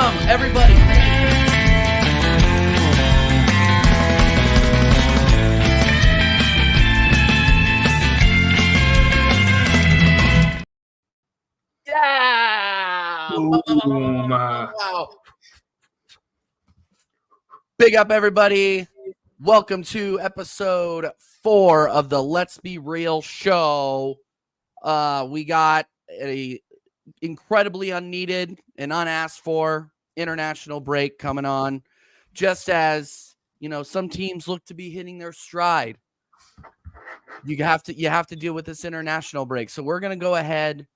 Welcome, everybody. Yeah. Boom. Wow. Big up, everybody. Welcome to episode 4 of the Let's Be Real show. We got a incredibly unneeded and unasked for international break coming on, just as some teams look to be hitting their stride. You have to deal with this international break. So we're gonna go ahead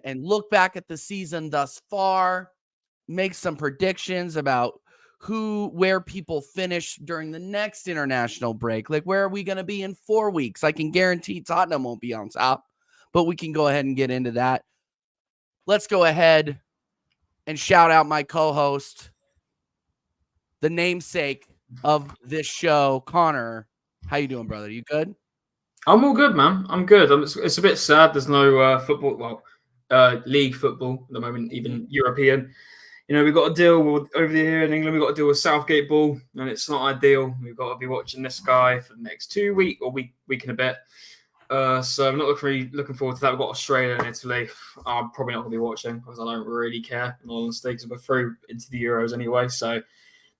and look back at the season thus far, make some predictions about where people finish during the next international break. Like, where are we gonna be in 4 weeks? I can guarantee Tottenham won't be on top, but we can go ahead and get into that. Let's go ahead and shout out my co-host, the namesake of this show, Connor. How you doing, brother? You good? I'm all good, man. I'm good. It's a bit sad there's no football, league football at the moment, even European. We've got to deal with, over here in England, we've got to deal with Southgate ball, and it's not ideal. We've got to be watching this guy for the next 2 weeks or week and a bit. So I'm not really looking forward to that. We've got Australia and Italy. I'm probably not going to be watching because I don't really care, in all honesty, because we're through into the Euros anyway, so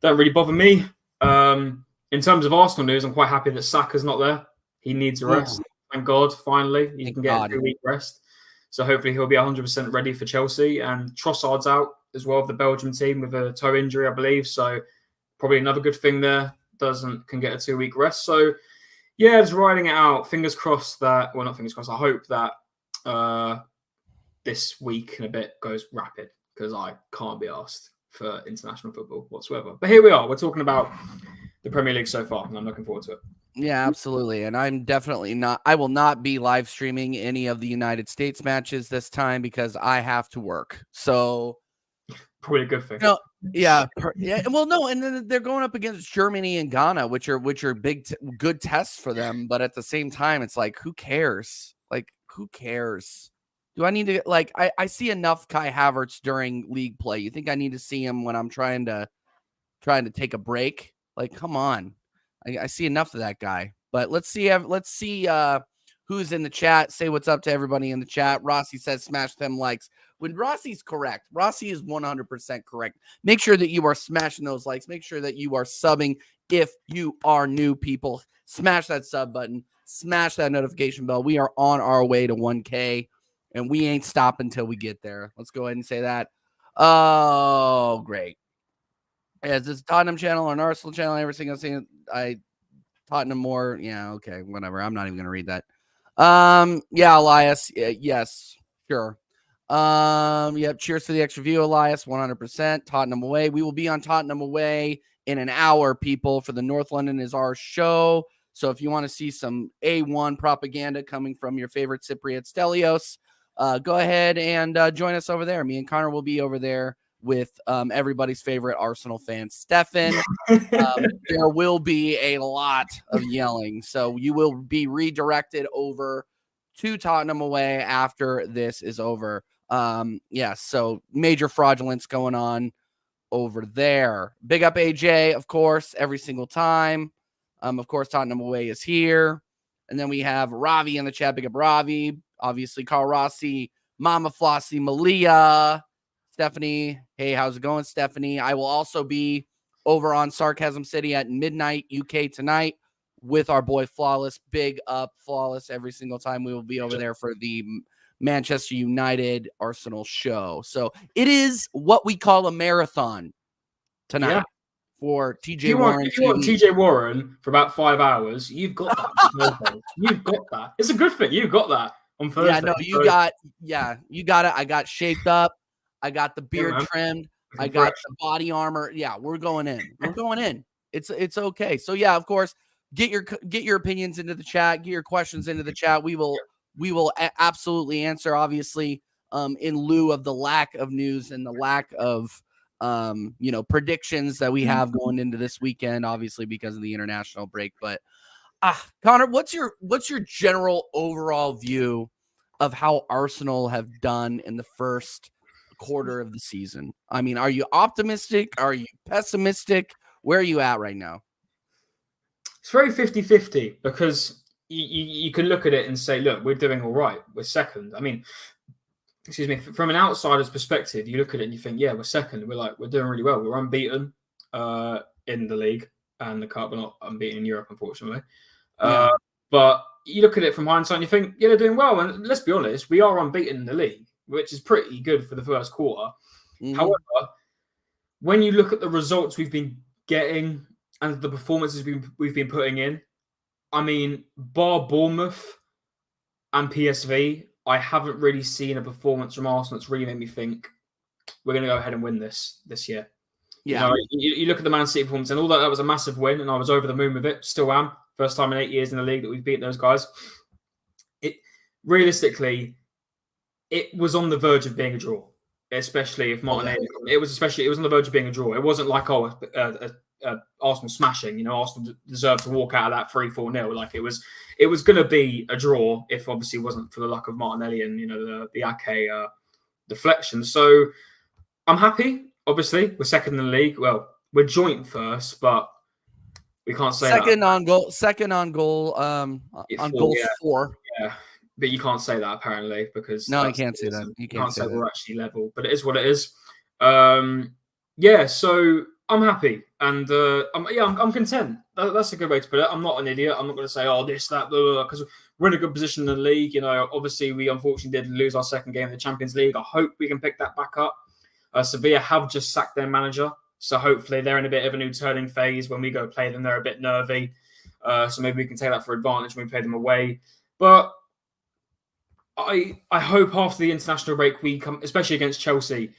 don't really bother me. In terms of Arsenal news, I'm quite happy that Saka's not there. He needs a rest. Thank God, finally. He can get a 2-week rest. So hopefully he'll be 100% ready for Chelsea. And Trossard's out as well of the Belgium team with a toe injury, I believe. So probably another good thing there. Can get a 2-week rest. So yeah, just riding it out. Fingers crossed that, well, not fingers crossed. I hope that this week and a bit goes rapid because I can't be asked for international football whatsoever. But here we are. We're talking about the Premier League so far, and I'm looking forward to it. Yeah, absolutely. And I'm definitely not, I will not be live streaming any of the United States matches this time because I have to work. So probably a good thing. No, yeah. Well, no. And then they're going up against Germany and Ghana, which are good tests for them. But at the same time, it's like, who cares? Like, who cares? Do I need to, like, I see enough Kai Havertz during league play. You think I need to see him when I'm trying to take a break? Like, come on. I see enough of that guy. But let's see who's in the chat. Say what's up to everybody in the chat. Rossi says smash them likes. When Rossi's correct, Rossi is 100% correct. Make sure that you are smashing those likes. Make sure that you are subbing if you are new people. Smash that sub button. Smash that notification bell. We are on our way to 1K, and we ain't stopping until we get there. Let's go ahead and say that. Oh, great. Is this a Tottenham channel or an Arsenal channel? Everything I'm saying, Tottenham more. Yeah, okay, whatever. I'm not even gonna read that. Yeah, Elias. Yes, sure. Yep. Cheers for the extra view, Elias. 100%. Tottenham away. We will be on Tottenham away in an hour, people. For the North London is our show. So if you want to see some A1 propaganda coming from your favorite Cypriot Stelios, go ahead and join us over there. Me and Connor will be over there with everybody's favorite Arsenal fan, Stefan. There will be a lot of yelling. So you will be redirected over to Tottenham away after this is over. So major fraudulence going on over there. Big up AJ, of course, every single time. Of course, Tottenham away is here. And then we have Ravi in the chat. Big up Ravi. Obviously, Carl Rossi, Mama Flossie, Malia, Stephanie. Hey, how's it going, Stephanie? I will also be over on Sarcasm City at midnight UK tonight with our boy Flawless. Big up Flawless every single time. We will be over there for the Manchester United Arsenal show. So it is what we call a marathon tonight for TJ Warren. If you want TJ Warren for about 5 hours, you've got that. You've got that. It's a good thing. You've got that on Thursday. Yeah, no, you got it. I got shaped up. I got the beard trimmed. I got the body armor. Yeah, we're going in. It's okay. So yeah, of course, get your opinions into the chat. Get your questions into the chat. We will absolutely answer. Obviously, in lieu of the lack of news and the lack of predictions that we have going into this weekend, obviously because of the international break. But Connor, what's your general overall view of how Arsenal have done in the first quarter of the season? I mean, are you optimistic? Are you pessimistic? Where are you at right now? It's very 50-50 because you can look at it and say, look, we're doing all right. We're second. I mean, excuse me, from an outsider's perspective, you look at it and you think, yeah, we're second. We're doing really well. We're unbeaten in the league and the cup. We're not unbeaten in Europe, unfortunately. Yeah. But you look at it from hindsight and you think, yeah, they're doing well. And let's be honest, we are unbeaten in the league, which is pretty good for the first quarter. Mhm. However, when you look at the results we've been getting and the performances we've been putting in, I mean, bar Bournemouth and PSV, I haven't really seen a performance from Arsenal that's really made me think we're going to go ahead and win this year. Yeah. You know, you look at the Man City performance and all that was a massive win, and I was over the moon with it. Still am. First time in 8 years in the league that we've beaten those guys. Realistically, it was on the verge of being a draw, especially if Martinelli. It was on the verge of being a draw. It wasn't like Arsenal smashing. You know, Arsenal deserved to walk out of that 3-4-0. Like it was going to be a draw if obviously it wasn't for the luck of Martinelli and the Ake deflection. So I'm happy. Obviously, we're second in the league. Well, we're joint first, but we can't say second that. on goal. Second on goal. On goals 4. Yeah. But you can't say that apparently because no, you can't say that. You can't say that. We're actually level, but it is what it is. Yeah, so I'm happy and I'm content. That's a good way to put it. I'm not an idiot. I'm not going to say this, that, because we're in a good position in the league. You know, obviously we unfortunately did lose our second game in the Champions League. I hope we can pick that back up. Sevilla have just sacked their manager, so hopefully they're in a bit of a new turning phase. When we go play them, they're a bit nervy, so maybe we can take that for advantage when we play them away. But I hope after the international break we come, especially against Chelsea,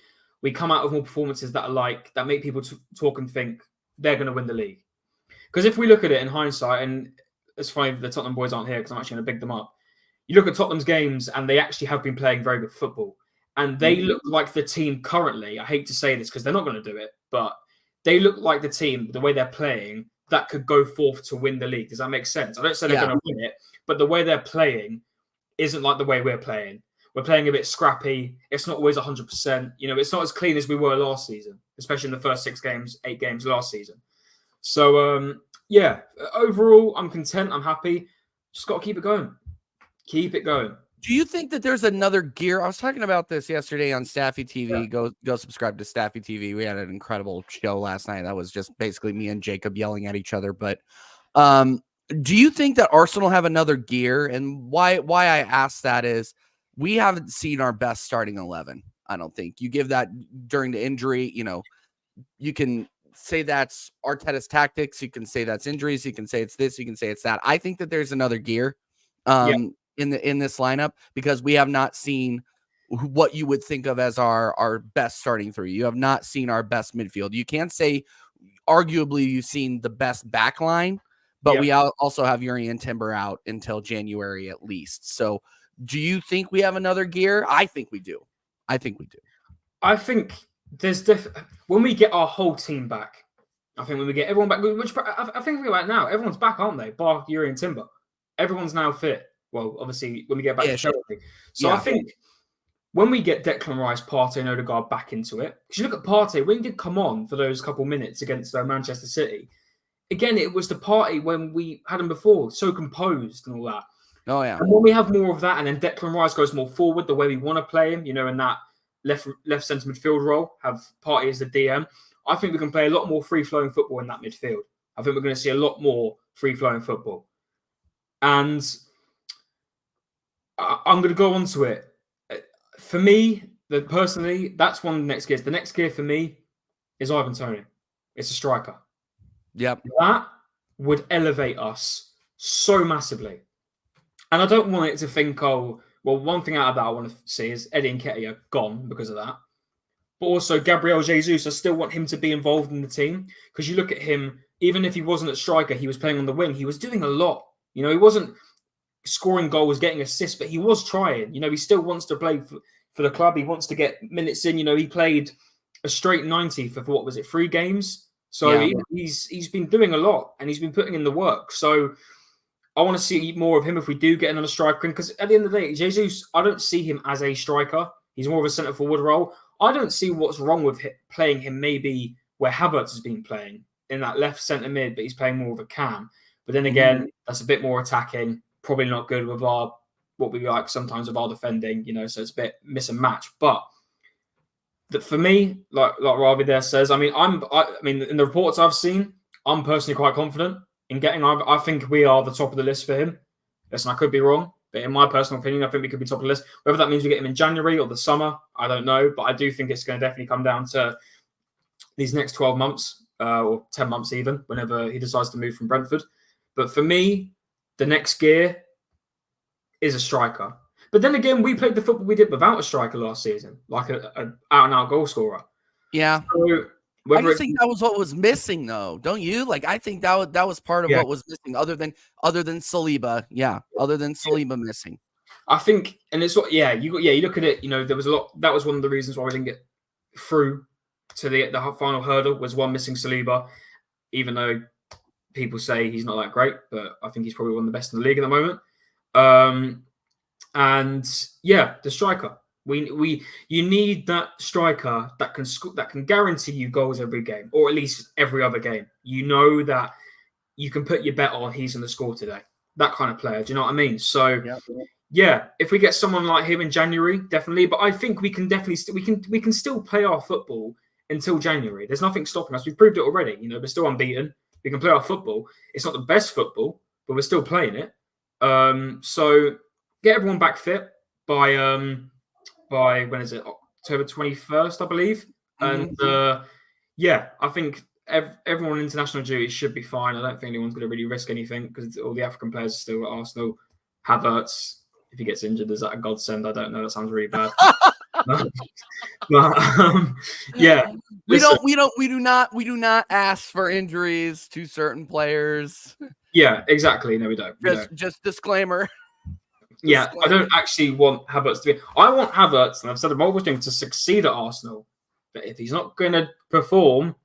we come out with more performances that are that make people talk and think they're going to win the league. Because if we look at it in hindsight, and it's funny the Tottenham boys aren't here because I'm actually going to big them up. You look at Tottenham's games and they actually have been playing very good football. And they look like the team currently, I hate to say this because they're not going to do it, but they look like the team, the way they're playing, that could go forth to win the league. Does that make sense? I don't say they're going to win it, but the way they're playing isn't like the way we're playing. We're playing a bit scrappy. It's not always 100%. You know, it's not as clean as we were last season, especially in the first 8 games last season. So, yeah, overall, I'm content. I'm happy. Just got to keep it going. Keep it going. Do you think that there's another gear? I was talking about this yesterday on Staffy TV. Yeah. Go subscribe to Staffy TV. We had an incredible show last night. That was just basically me and Jacob yelling at each other. But do you think that Arsenal have another gear? And why I ask that is we haven't seen our best starting 11. I don't think. You give that during the injury, you can say that's Arteta's tactics. You can say that's injuries. You can say it's this. You can say it's that. I think that there's another gear. In this lineup because we have not seen what you would think of as our best starting 3. You have not seen our best midfield. You can't say arguably you've seen the best back line, but we also have Yuri and Timber out until January at least. So do you think we have another gear? I think we do. I think there's when we get our whole team back, I think when we get everyone back, which I think about now, everyone's back, aren't they? Bar Yuri and Timber. Everyone's now fit. Well, obviously, when we get back to Chelsea. So I think when we get Declan Rice, Partey, and Odegaard back into it, because you look at Partey, when he did come on for those couple minutes against Manchester City, again, it was the Partey when we had him before, so composed and all that. Oh, yeah. And when we have more of that, and then Declan Rice goes more forward, the way we want to play him, in that left centre midfield role, have Partey as the DM, I think we can play a lot more free-flowing football in that midfield. I think we're going to see a lot more free-flowing football. And I'm going to go on to it. For me, personally, that's one of the next gears. The next gear for me is Ivan Toney. It's a striker. Yep. That would elevate us so massively. And I don't want it to think, one thing out of that I want to see is Eddie Nketiah gone because of that. But also Gabriel Jesus, I still want him to be involved in the team. Because you look at him, even if he wasn't a striker, he was playing on the wing. He was doing a lot. He wasn't scoring goals, getting assists, but he was trying. He still wants to play for the club. He wants to get minutes in. He played a straight 90 for what was it, 3 games? So he's been doing a lot and he's been putting in the work. So I want to see more of him if we do get another striker in, because at the end of the day, Jesus, I don't see him as a striker. He's more of a centre forward role. I don't see what's wrong with playing him maybe where Havertz has been playing in that left centre mid, but he's playing more of a cam. But then again, that's a bit more attacking, probably not good with what we like sometimes of our defending, so it's a bit miss and match. But for me, like Ravi there says, I mean, in the reports I've seen, I'm personally quite confident in getting. I think we are the top of the list for him. Listen, I could be wrong, but in my personal opinion, I think we could be top of the list. Whether that means we get him in January or the summer, I don't know. But I do think it's going to definitely come down to these next 12 months or 10 months even, whenever he decides to move from Brentford. But for me, the next gear is a striker. But then again, we played the football we did without a striker last season, like a out-and-out goal scorer. Yeah. So I just think that was what was missing, though, don't you? Like, I think that was part of what was missing, other than Saliba. Yeah, other than Saliba missing. I think, and it's what, you look at it. There was a lot. That was one of the reasons why we didn't get through to the final hurdle. Was one missing Saliba, even though people say he's not that great, but I think he's probably one of the best in the league at the moment. And the striker. You need that striker that can guarantee you goals every game, or at least every other game. You know that you can put your bet on he's going to score today. That kind of player. Do you know what I mean? So if we get someone like him in January, definitely. But I think we can definitely we can still play our football until January. There's nothing stopping us. We've proved it already. We're still unbeaten. We can play our football. It's not the best football, but we're still playing it. So get everyone back fit by when is it? October 21st, I believe. And I think everyone on international duty should be fine. I don't think anyone's going to really risk anything because all the African players are still at Arsenal. Havertz, if he gets injured, is that a godsend? I don't know. That sounds really bad. We do not ask for injuries to certain players. Yeah, exactly. No, we don't. Just disclaimer. Yeah, I don't actually want Havertz to be. I want Havertz, and I've said it multiple times, to succeed at Arsenal. But if he's not going to perform,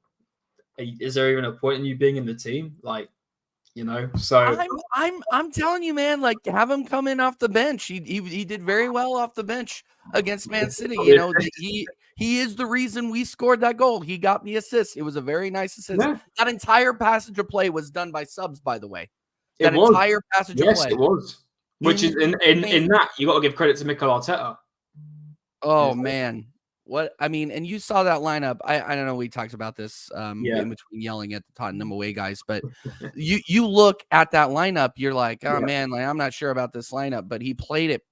is there even a point in you being in the team? So I'm telling you, man. Like, have him come in off the bench. He did very well off the bench against Man City. He is the reason we scored that goal. He got the assist. It was a very nice assist. Yeah. That entire passage of play was done by subs, by the way. Entire passage of play. Yes, it was. Which is in that you got to give credit to Mikel Arteta. Oh man, and you saw that lineup. I don't know. We talked about this in between yelling at the Tottenham away guys, but you look at that lineup, you're like, oh man, I'm not sure about this lineup, but he played it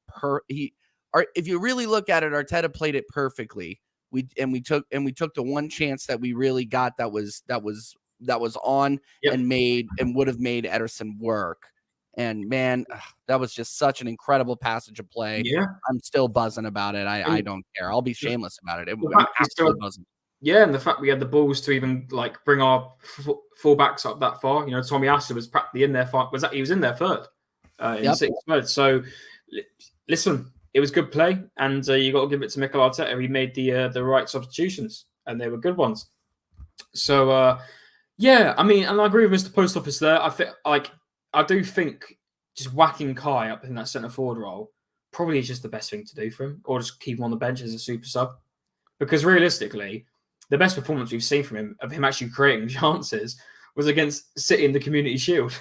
if you really look at it, Arteta played it perfectly. We took the one chance that we really got that was on and would have made Ederson work. And man, that was just such an incredible passage of play. Yeah, I'm still buzzing about it. I don't care. I'll be shameless about it. I'm absolutely buzzing. Yeah, and the fact we had the balls to even bring our fullbacks up that far. Tommy Asu was practically in there. He was in there third, in sixth third. So listen, it was good play, and you got to give it to Mikel Arteta. He made the right substitutions, and they were good ones. So I mean, and I agree with Mr. Post Office there. I do think just whacking Kai up in that centre forward role probably is just the best thing to do for him, or just keep him on the bench as a super sub. Because realistically, the best performance we've seen from him, of him actually creating chances, was against City in the Community Shield,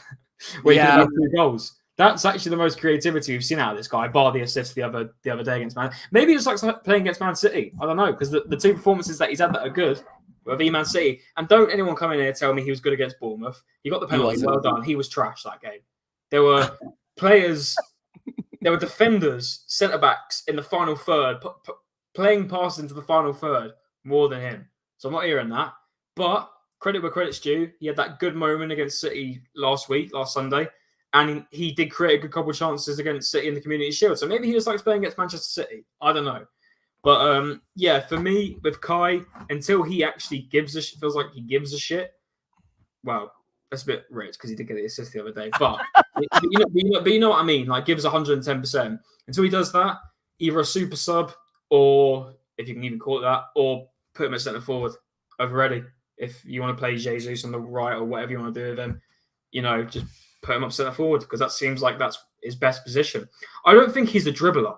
where he got 2 goals. That's actually the most creativity we've seen out of this guy, bar the assist the other day against Man. Maybe it's like playing against Man City. I don't know, because the 2 performances that he's had that are good with Man City. And don't anyone come in here and tell me he was good against Bournemouth. He got the penalty. Well done. He was trash that game. There were players, there were defenders, centre backs in the final third, playing passes into the final third more than him. So I'm not hearing that. But credit where credit's due. He had that good moment against City last Sunday. And he did create a good couple of chances against City in the Community Shield. So maybe he was playing against Manchester City. I don't know. But for me, with Kai, until he actually feels like he gives a shit, well, that's a bit rich because he did get the assist the other day. But, you know what I mean? Gives 110%. Until he does that, either a super sub, or if you can even call it that, or put him at centre forward over Eddie. If you want to play Jesus on the right or whatever you want to do with him, just put him up centre forward, because that seems like that's his best position. I don't think he's a dribbler.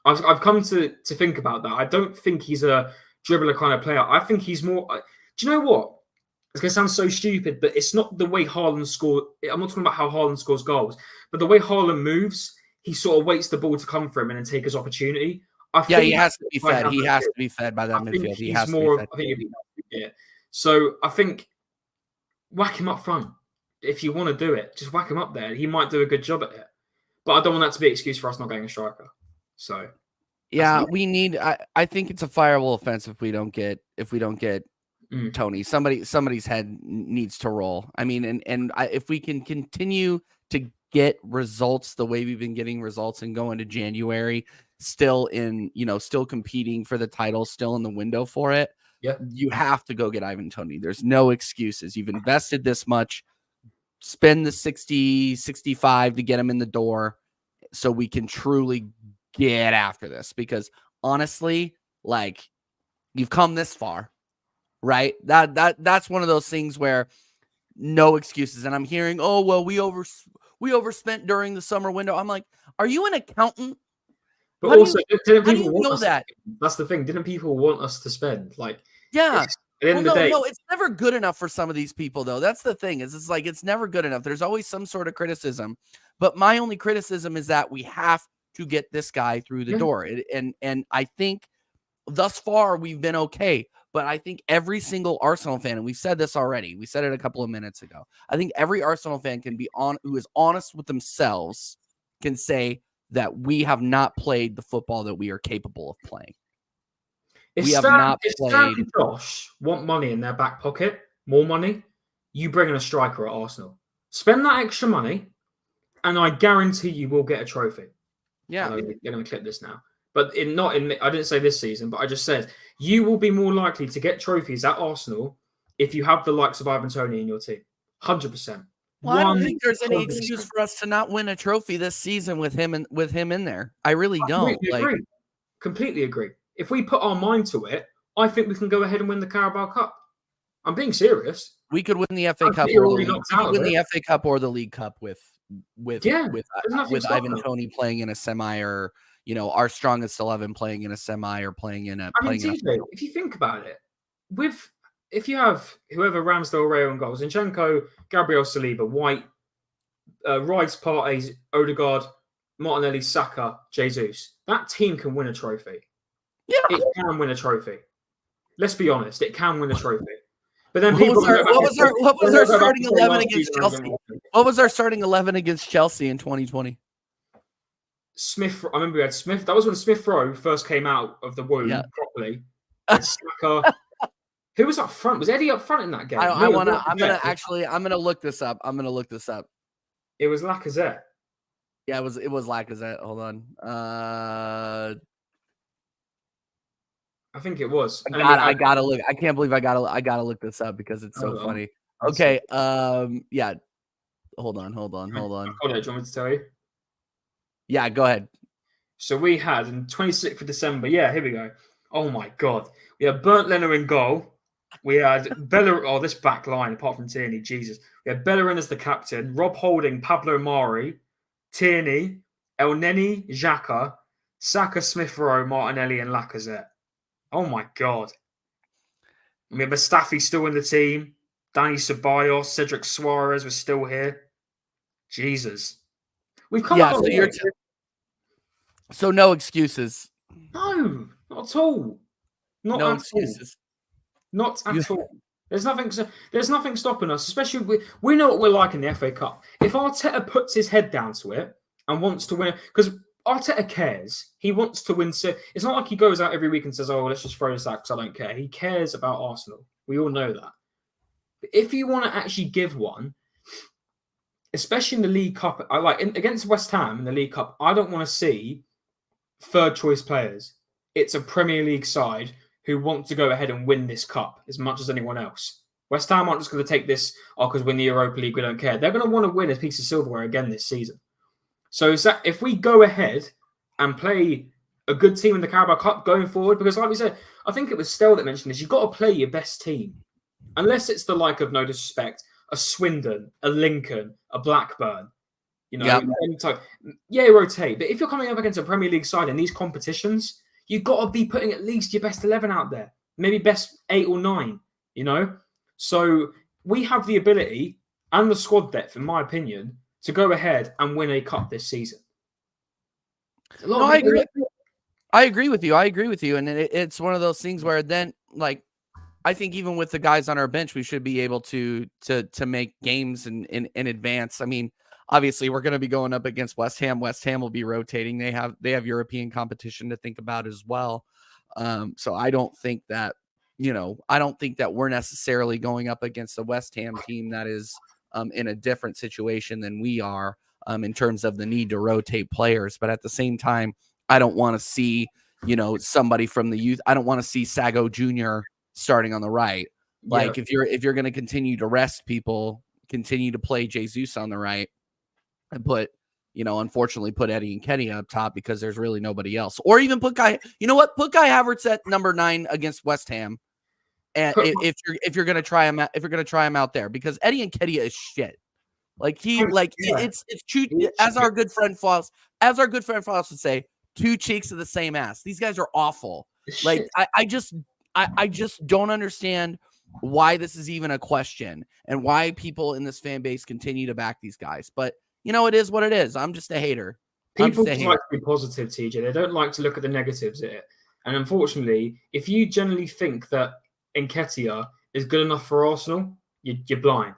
I've come to think about that. I don't think he's a dribbler kind of player. I think he's more. Do you know what? It's going to sound so stupid, but it's not the way Haaland scored. I'm not talking about how Haaland scores goals, but the way Haaland moves, he sort of waits the ball to come for him and then take his opportunity. Yeah, he has to be fed. He has to be fed by that midfield. He has to be fed. I think yeah. So I think whack him up front. If you want to do it, just whack him up there. He might do a good job at it. But I don't want that to be an excuse for us not getting a striker. So yeah, we need. I think it's a fireable offense if we don't get Tony. Somebody's head needs to roll. I mean, if we can continue to get results the way we've been getting results and go into January, still competing for the title, still in the window for it. Yeah, you have to go get Ivan Toney. There's no excuses. You've invested this much. Spend the 60, 65 to get him in the door so we can truly get after this. Because honestly, like, you've come this far, right? That's one of those things where no excuses. And I'm hearing, oh, well, we overspent during the summer window. I'm like, are you an accountant? But how also, didn't people want know that? That's the thing. Didn't people want us to spend? Like, yeah. At the end of the day, no, it's never good enough for some of these people, though. That's the thing. It's like it's never good enough. There's always some sort of criticism. But my only criticism is that we have to get this guy through the door. And I think thus far we've been okay. But I think every single Arsenal fan, and we've said this already, we said it a couple of minutes ago. I think every Arsenal fan who is honest with themselves can say that we have not played the football that we are capable of playing. If Stan and Josh want money in their back pocket, more money, you bring in a striker at Arsenal. Spend that extra money, and I guarantee you will get a trophy. Yeah. You're going to clip this now. But I didn't say this season, but I just said you will be more likely to get trophies at Arsenal if you have the likes of Ivan Toney in your team. 100%. Well, I don't think there's any excuse for us to not win a trophy this season with him in there. I really don't. Completely agree. If we put our mind to it, I think we can go ahead and win the Carabao Cup. I'm being serious. We could win the FA Cup or the FA Cup or the League Cup with Ivan Toney playing in a semi, or our strongest 11 playing in a semi, or playing in a. If you think about it, if you have whoever Ramsdale, Rayo and goals, Zinchenko, Gabriel Saliba, White, Rice, Partey, Odegaard, Martinelli, Saka, Jesus, that team can win a trophy. Yeah, it can win a trophy. Let's be honest, it can win a trophy. But then what was our starting 11 against Chelsea? What was our starting 11 against Chelsea in 2020? Smith. I remember we had Smith. That was when Smith Rowe first came out of the womb properly. Saka. Who was up front? Was Eddie up front in that game? I'm gonna look this up. It was Lacazette. Yeah, it was Lacazette. Hold on. I think it was. I gotta look. I can't believe I gotta look this up because it's so funny. Okay. Yeah. Hold on. Hold on. Do you want me to tell you? Yeah, go ahead. So we had on 26th of December. Yeah, here we go. Oh my God. We had Bernd Leno in goal. We had this back line, apart from Tierney, Jesus. We had Bellerin as the captain, Rob Holding, Pablo Mari, Tierney, El Neni, Xhaka, Saka, Smith Rowe, Martinelli, and Lacazette. Oh my God. We have Mustafi still in the team. Danny Ceballos, Cedric Suarez was still here. Jesus. We've come out so no excuses. No, not at all. No excuses. Not at all. There's nothing stopping us, especially we know what we're like in the FA Cup. If Arteta puts his head down to it and wants to win it, because Arteta cares. He wants to win. So it's not like he goes out every week and says, oh, let's just throw this out because I don't care. He cares about Arsenal. We all know that. But if you want to actually give one, especially in the League Cup, against West Ham in the League Cup, I don't want to see third choice players. It's a Premier League side who want to go ahead and win this cup as much as anyone else. West Ham aren't just going to take this, because we're in the Europa League, we don't care. They're going to want to win a piece of silverware again this season. So if we go ahead and play a good team in the Carabao Cup going forward, because like we said, I think it was Stell that mentioned this, you've got to play your best team. Unless it's the like of, no disrespect, a Swindon, a Lincoln, a Blackburn. You know, rotate. But if you're coming up against a Premier League side in these competitions, you've got to be putting at least your best 11 out there, maybe best 8 or 9, you know? So we have the ability and the squad depth, in my opinion, to go ahead and win a cup this season. I agree. I agree with you. And it's one of those things where then, like, I think even with the guys on our bench, we should be able to make games in advance. I mean, obviously, we're going to be going up against West Ham. West Ham will be rotating. They have European competition to think about as well. So I don't think that we're necessarily going up against a West Ham team that is in a different situation than we are in terms of the need to rotate players. But at the same time, I don't want to see somebody from the youth. I don't want to see Sago Jr. starting on the right. Like if you're going to continue to rest people, continue to play Jesus on the right and unfortunately put Eddie Nketiah up top because there's really nobody else. Or even put Kai Havertz at number 9 against West Ham. And if you're going to try him out there, because Eddie Nketiah is shit. Like it's true, as our good friend Floss would say, 2 cheeks of the same ass. These guys are awful. Like I just don't understand why this is even a question and why people in this fan base continue to back these guys. But it is what it is. I'm just a hater. People like to be positive, TJ. They don't like to look at the negatives in it. And unfortunately, if you generally think that Nketiah is good enough for Arsenal, you're blind.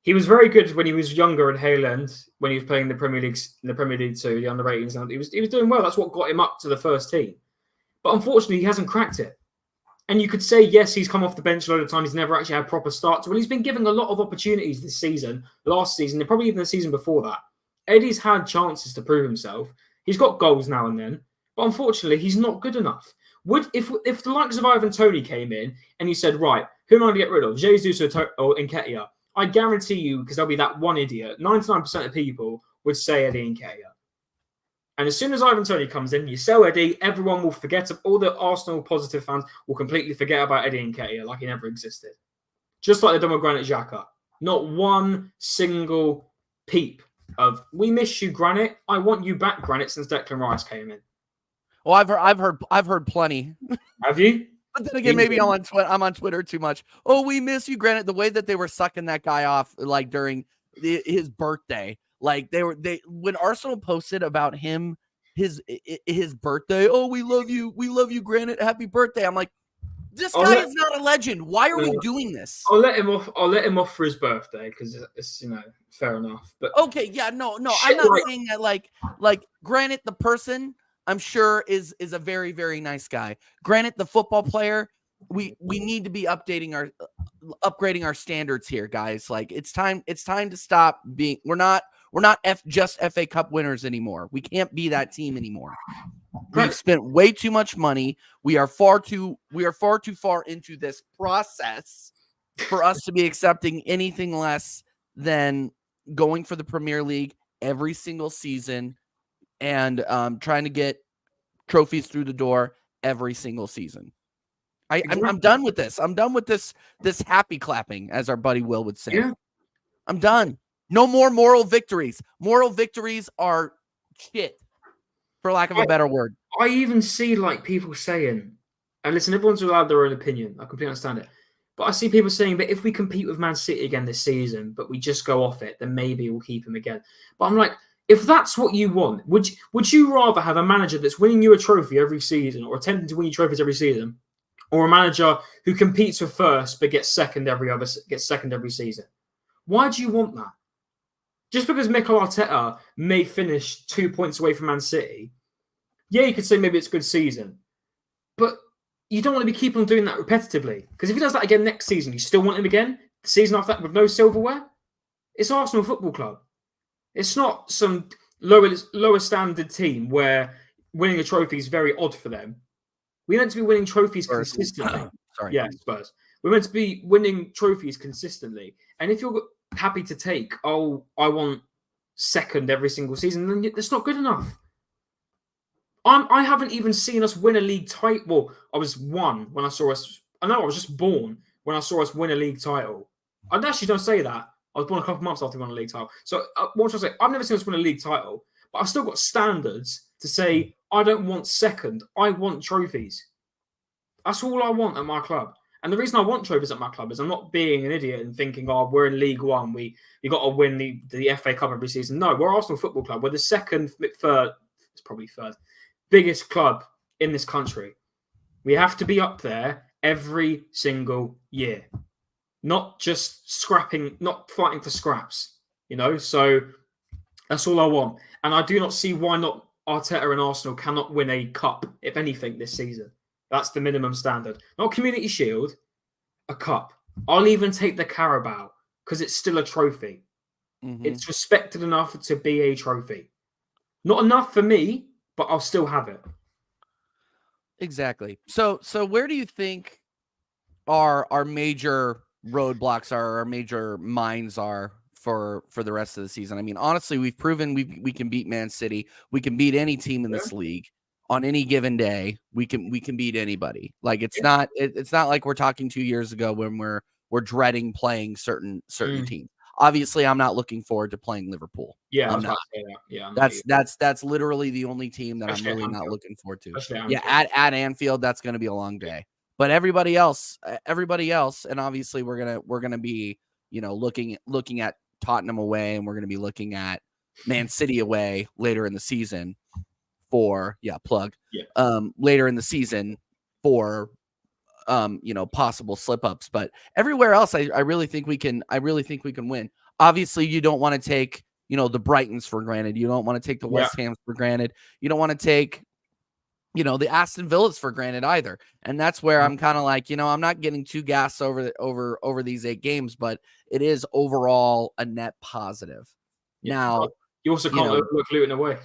He was very good when he was younger at Haaland, when he was playing the Premier League 2, the under-18s. He was doing well. That's what got him up to the first team. But unfortunately, he hasn't cracked it. And you could say, yes, he's come off the bench a lot of times. He's never actually had proper starts. Well, he's been given a lot of opportunities this season, last season, and probably even the season before that. Eddie's had chances to prove himself. He's got goals now and then. But unfortunately, he's not good enough. If the likes of Ivan Toney came in and you said, right, who am I going to get rid of, Jesus or Nketiah? I guarantee you, because there'll be that one idiot, 99% of people would say Eddie Nketiah. And as soon as Ivan Toney comes in, you sell Eddie, everyone will forget, all the Arsenal positive fans will completely forget about Eddie Nketiah like he never existed. Just like they've done with Granit Xhaka. Not one single peep of, we miss you, Granit. I want you back, Granit, since Declan Rice came in. Well, I've heard plenty. Have you? But then again, maybe I'm on Twitter too much. Oh, we miss you, Granit. The way that they were sucking that guy off, like during his birthday, like when Arsenal posted about him, his birthday. Oh, we love you, Granit. Happy birthday. I'm like, this guy is not a legend. Why are we doing this? I'll let him off for his birthday because it's fair enough. But okay, yeah, no, I'm not saying that like Granit the person, I'm sure is a very, very nice guy. Granted, the football player, we need to be upgrading our standards here, guys. Like it's time to stop being. We're not just FA Cup winners anymore. We can't be that team anymore. We've spent way too much money. We are far too far into this process for us to be accepting anything less than going for the Premier League every single season. And trying to get trophies through the door every single season. I'm done with this. I'm done with this happy clapping, as our buddy Will would say. Yeah. I'm done. No more moral victories. Moral victories are shit, for lack of a better word. I even see like people saying, and listen, everyone's allowed their own opinion. I completely understand it. But I see people saying, but if we compete with Man City again this season, but we just go off it, then maybe we'll keep him again. But I'm like, if that's what you want, would you rather have a manager that's winning you a trophy every season or attempting to win you trophies every season, or a manager who competes for first but gets second every season? Why do you want that? Just because Mikel Arteta may finish 2 points away from Man City, yeah, you could say maybe it's a good season, but you don't want to be keep on doing that repetitively. Because if he does that again next season, you still want him again the season after that with no silverware. It's Arsenal Football Club. It's not some lower standard team where winning a trophy is very odd for them. We're meant to be winning trophies consistently. Sorry. Yeah, Spurs. We're meant to be winning trophies consistently. And if you're happy to take, I want second every single season, then that's not good enough. I haven't even seen us win a league title. Well, I was one when I saw us. I know I was just born when I saw us win a league title. I actually don't say that. I was born a couple of months after we won a league title. So what should I say? I've never seen us win a league title, but I've still got standards to say I don't want second. I want trophies. That's all I want at my club. And the reason I want trophies at my club is I'm not being an idiot and thinking, oh, we're in League One. We got to win the FA Cup every season. No, we're Arsenal Football Club. We're the third, it's probably third, biggest club in this country. We have to be up there every single year. Not just scrapping, not fighting for scraps, So that's all I want. And I do not see why not Arteta and Arsenal cannot win a cup, if anything, this season. That's the minimum standard. Not Community Shield, a cup. I'll even take the Carabao because it's still a trophy. Mm-hmm. It's respected enough to be a trophy. Not enough for me, but I'll still have it. Exactly. So where do you think our major roadblocks are, our major mines are for the rest of the season? I mean, honestly, we've proven we can beat Man City. We can beat any team in this league. On any given day, we can beat anybody. Like it's not like we're talking 2 years ago when we're dreading playing certain teams. Obviously, I'm not looking forward to playing Liverpool. Yeah, I'm not. Yeah, that's literally the only team that I'm really not looking forward to. Yeah, at Anfield, that's going to be a long day. But everybody else, and obviously we're gonna be looking at Tottenham away, and we're gonna be looking at Man City away later in the season. Later in the season for possible slip-ups, but everywhere else I really think we can win. Obviously you don't want to take the Brightons for granted. You don't want to take the West Hams for granted. You don't want to take the Aston Villas for granted either. And that's where I'm kind of like, I'm not getting too gassed over these 8 games, but it is overall a net positive. Now you also can't overlook Luton away.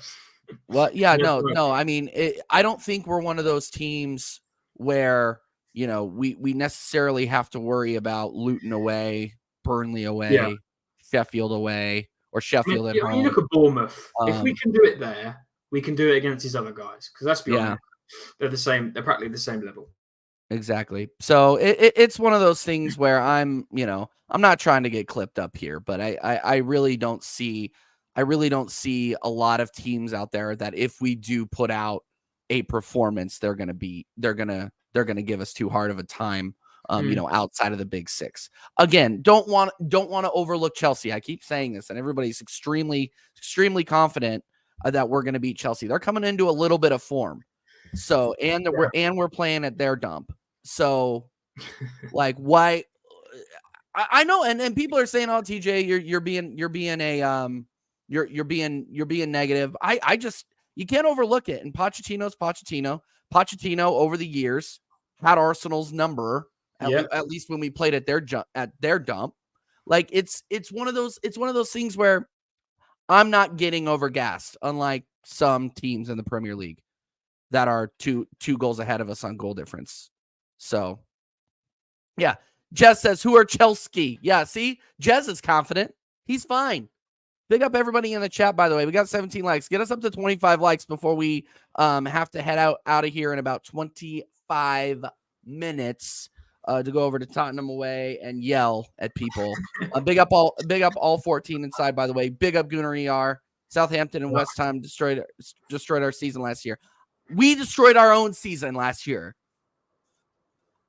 Well, yeah, no. I mean, I don't think we're one of those teams where, we necessarily have to worry about Luton away, Burnley away, Sheffield away, or Sheffield at home. You look at Bournemouth. If we can do it there, we can do it against these other guys. Because let's be honest, they're the same. They're practically the same level. Exactly. So it's one of those things where I'm not trying to get clipped up here, but I really don't see a lot of teams out there that if we do put out a performance, they're going to give us too hard of a time, outside of the big 6. Again, don't want to overlook Chelsea. I keep saying this, and everybody's extremely, extremely confident that we're going to beat Chelsea. They're coming into a little bit of form. So, we're playing at their dump. So like, why? I know. And people are saying, oh, TJ, you're being negative. I just, you can't overlook it. And Pochettino's Pochettino. Pochettino over the years had Arsenal's number at least when we played at their dump. Like it's one of those things where I'm not getting overgassed, unlike some teams in the Premier League that are two goals ahead of us on goal difference. So yeah. Jez says, who are Chelsea? Yeah, see, Jez is confident. He's fine. Big up everybody in the chat, by the way. We got 17 likes. Get us up to 25 likes before we have to head out of here in about 25 minutes to go over to Tottenham away and yell at people. Big up all 14 inside, by the way. Big up Gunnar ER. Southampton and West Ham destroyed our season last year. We destroyed our own season last year.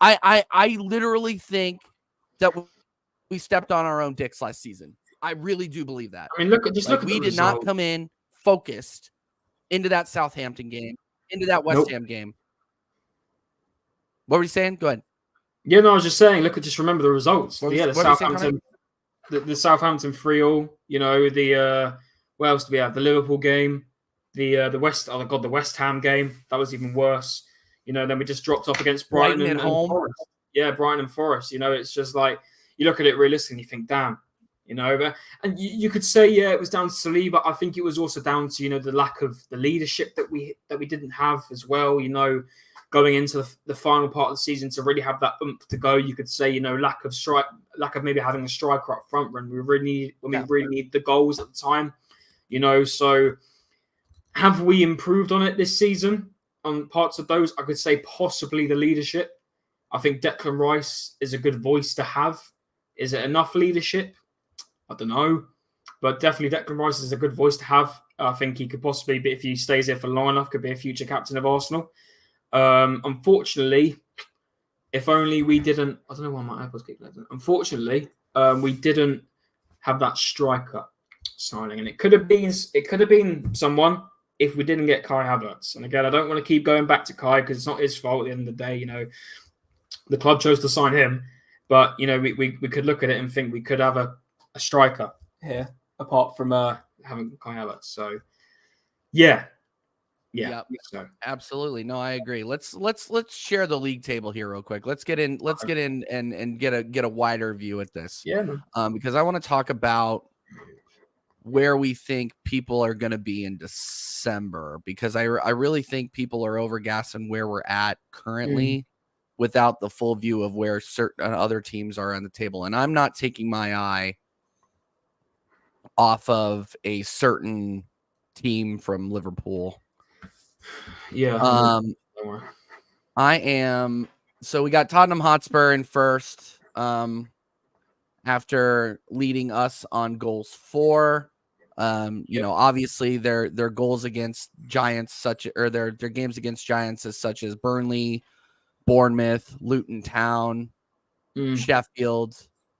I literally think that we stepped on our own dicks last season. I really do believe that. I mean, look at we did not come in focused into that Southampton game, into that West Ham game. What were you saying? Go ahead. Yeah, no, I was just saying. Just remember the results. The Southampton 3-0. What else do we have? The Liverpool game, the West Ham game. That was even worse. Then we just dropped off against Brighton at home. Forest. Yeah, Brighton and Forest. It's just like you look at it realistically and you think, damn. And you could say, it was down to Saliba. I think it was also down to, the lack of the leadership that we didn't have as well, going into the final part of the season to really have that oomph to go. You could say, lack of maybe having a striker up front when we really need the goals at the time, so have we improved on it this season on parts of those? I could say possibly the leadership. I think Declan Rice is a good voice to have. Is it enough leadership? I don't know. But definitely Declan Rice is a good voice to have. I think he could possibly be, if he stays here for long enough, could be a future captain of Arsenal. Unfortunately, if only we didn't, I don't know why my AirPods keep connecting. Unfortunately, we didn't have that striker signing, and it could have been someone if we didn't get Kai Havertz. And again, I don't want to keep going back to Kai because it's not his fault at the end of the day. The club chose to sign him, but we could look at it and think we could have a striker here apart from having Kai Havertz. So yeah. Yep. So. Absolutely. No, I agree. Let's share the league table here real quick. Let's get in and get a wider view at this. Yeah, man. Because I want to talk about where we think people are going to be in December, because I really think people are overgassing where we're at currently without the full view of where certain other teams are on the table. And I'm not taking my eye off of a certain team from Liverpool. Yeah. I am. So we got Tottenham Hotspur in first, after leading us on goals for. Obviously their goals against giants their games against giants such as Burnley, Bournemouth, Luton Town, Sheffield.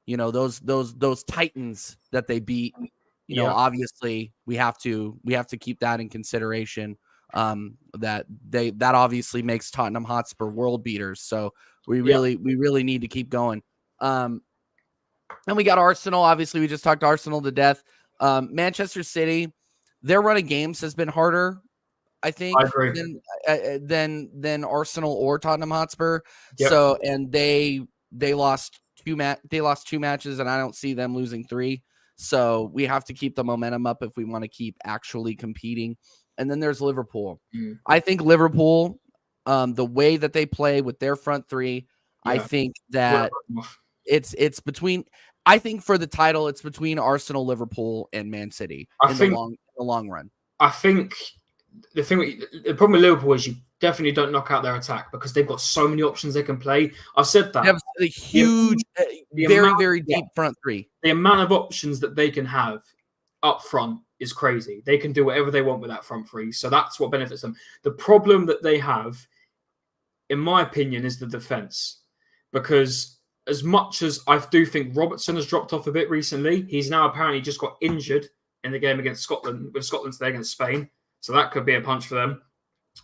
Those titans that they beat. Obviously we have to keep that in consideration. That obviously makes Tottenham Hotspur world beaters. So we really need to keep going. And we got Arsenal. Obviously, we just talked Arsenal to death. Manchester City, their run of games has been harder, I think, than Arsenal or Tottenham Hotspur. Yep. So, and they lost two matches, and I don't see them losing 3. So we have to keep the momentum up if we want to keep actually competing. And then there's Liverpool. I think Liverpool, the way that they play with their front 3, I think that it's between. I think for the title, it's between Arsenal, Liverpool, and Man City in the long run. I think the problem with Liverpool is you definitely don't knock out their attack because they've got so many options they can play. I've said that. They have a huge, very deep front 3. The amount of options that they can have up front is crazy. They can do whatever they want with that front 3. So that's what benefits them. The problem that they have, in my opinion, is the defense. Because as much as I do think Robertson has dropped off a bit recently, he's now apparently just got injured in the game against Scotland, with Scotland today against Spain. So that could be a punch for them.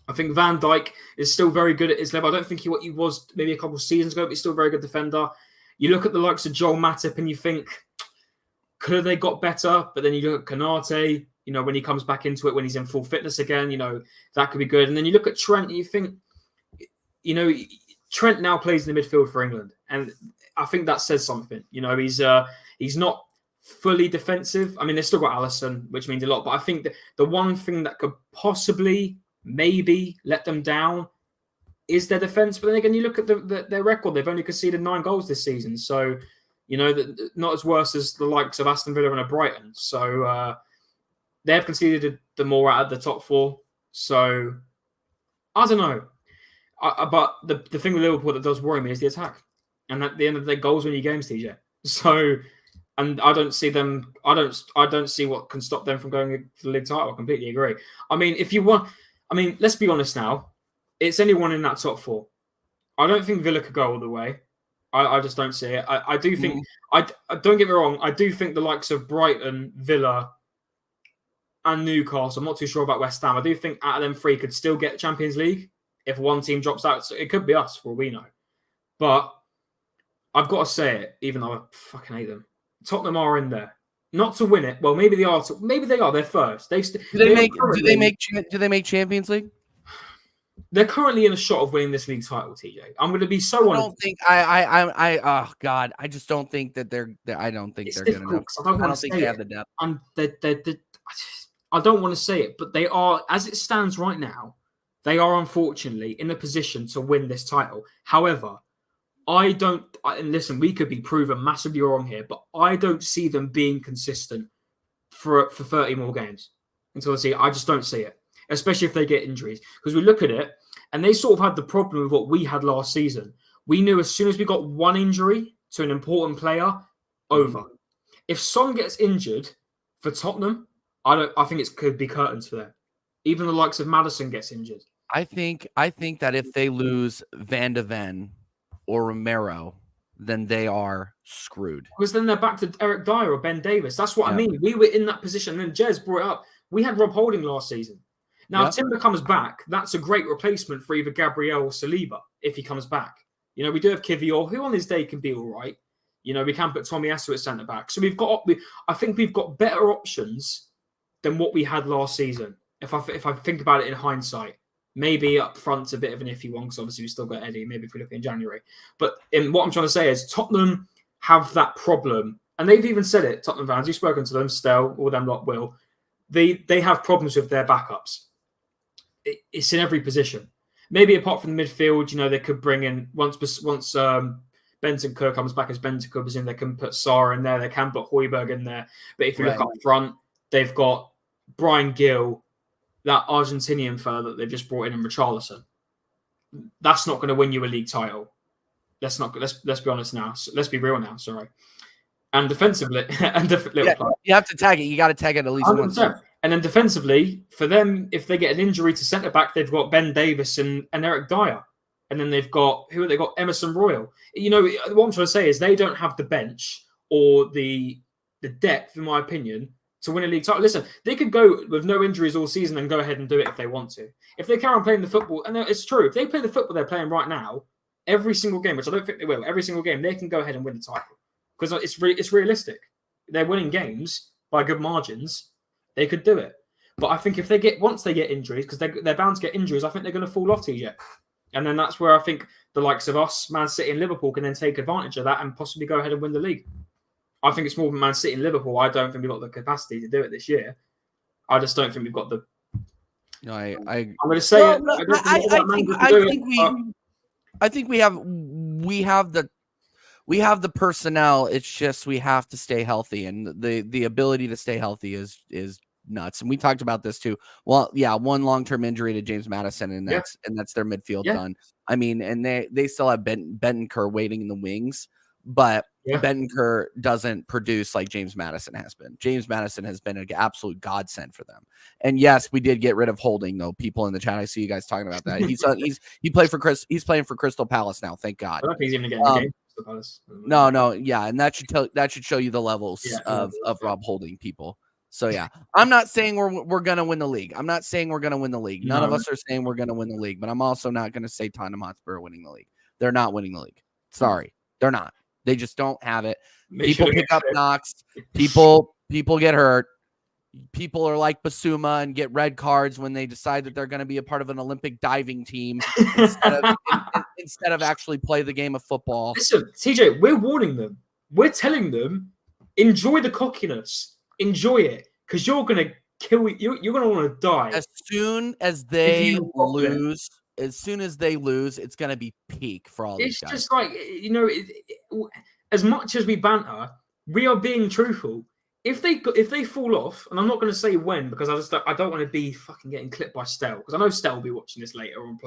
I think Van Dijk is still very good at his level. I don't think he was maybe a couple of seasons ago, but he's still a very good defender. You look at the likes of Joel Matip and you think, could they got better? But then you look at Konate, when he comes back into it, when he's in full fitness again, that could be good. And then you look at Trent and you think, Trent now plays in the midfield for England. And I think that says something. He's not fully defensive. I mean, they've still got Alisson, which means a lot. But I think the one thing that could possibly maybe let them down is their defense. But then again, you look at their record. They've only conceded 9 goals this season. So, not as worse as the likes of Aston Villa and Brighton. So they've conceded the more out of the top 4. So I don't know. But the thing with Liverpool that does worry me is the attack. And at the end of the day, goals win your games, TJ. So, and I don't see them. I don't see what can stop them from going for the league title. I completely agree. I mean, let's be honest now. It's anyone in that top 4. I don't think Villa could go all the way. I just don't see it. I do think. I don't get me wrong. I do think the likes of Brighton, Villa, and Newcastle. I'm not too sure about West Ham. I do think out of them 3 could still get Champions League if one team drops out. So it could be us, for all we know. But I've got to say it, even though I fucking hate them. Tottenham are in there, not to win it. Well, maybe they are. Maybe they are. They're first. Do they make Champions League? They're currently in a shot of winning this league title. TJ, I'm going to be so honest. I don't think oh God, I just don't think that I don't think they're good enough. I don't think they have the depth. I don't want to say it, but they are, as it stands right now, they are unfortunately in a position to win this title. However, and listen, we could be proven massively wrong here, but I don't see them being consistent for 30 more games until I see it. I just don't see it, especially if they get injuries. Because we look at it, and they sort of had the problem with what we had last season. We knew as soon as we got one injury to an important player, over. If Son gets injured for Tottenham, I think it could be curtains for them. Even the likes of Maddison gets injured. I think that if they lose Van de Ven or Romero, then they are screwed. Because then they're back to Eric Dyer or Ben Davis. That's what I mean. We were in that position. And then Jez brought it up. We had Rob Holding last season. Now, if Timber comes back, that's a great replacement for either Gabriel or Saliba if he comes back. We do have Kivior, who on his day can be all right. We can put Tommy Asu at centre back. So I think we've got better options than what we had last season. If I think about it in hindsight, maybe up front's a bit of an iffy one because obviously we still got Eddie. Maybe if we look in January, but what I'm trying to say is Tottenham have that problem, and they've even said it. Tottenham fans, you've spoken to them, Stell, all them lot will. They have problems with their backups. It's in every position. Maybe apart from the midfield, they could bring in once Bentancur comes back as Bentancur was in, they can put Sarr in there, they can put Højbjerg in there. But if you look up front, they've got Brian Gill, that Argentinian fella that they've just brought in Richarlison. That's not going to win you a league title. Let's be honest now. Let's be real now. Sorry. And defensively, you have to tag it. You got to tag it at least 100%. Once. And then defensively, for them, if they get an injury to centre back, they've got Ben Davis and Eric Dyer. And then they've got Emerson Royal. What I'm trying to say is they don't have the bench or the depth, in my opinion, to win a league title. Listen, they could go with no injuries all season and go ahead and do it if they want to. If they carry on playing the football, and it's true, if they play the football they're playing right now, every single game, which I don't think they will, every single game, they can go ahead and win the title. Because it's realistic. They're winning games by good margins. They could do it. But I think once they get injuries, because they're bound to get injuries, I think they're going to fall off TJ. And then that's where I think the likes of us, Man City and Liverpool, can then take advantage of that and possibly go ahead and win the league. I think it's more than Man City and Liverpool. I don't think we've got the capacity to do it this year. I just don't think we've got the. No, I'm going to say it. I think we have the personnel. It's just we have to stay healthy, and the ability to stay healthy is nuts. And we talked about this too. Well, yeah, one long-term injury to James Maddison, and that's their midfield done. I mean, and they still have Bentancur waiting in the wings, but Bentancur doesn't produce like James Maddison has been. James Maddison has been an absolute godsend for them. And yes, we did get rid of Holding, though. People in the chat, I see you guys talking about that. He's playing for Crystal Palace now. Thank God. I don't think he's even getting a game. No, yeah, and that should show you the levels of Rob Holding, people. So yeah, I'm not saying we're gonna win the league. I'm not saying we're gonna win the league. None of us are saying we're gonna win the league, but I'm also not gonna say Tottenham Hotspur are winning the league. They're not winning the league. Sorry, they're not. They just don't have it. People pick up knocks. People get hurt. People are like Basuma and get red cards when they decide that they're going to be a part of an Olympic diving team instead of actually play the game of football. Listen, TJ, we're warning them. We're telling them, enjoy the cockiness. Enjoy it, because you're going to kill. You're going to want to die. As soon as they lose, it's going to be peak for all these guys. It's just like, as much as we banter, we are being truthful. If they fall off, and I'm not going to say when, because I don't want to be fucking getting clipped by Stell, because I know Stell will be watching this later on.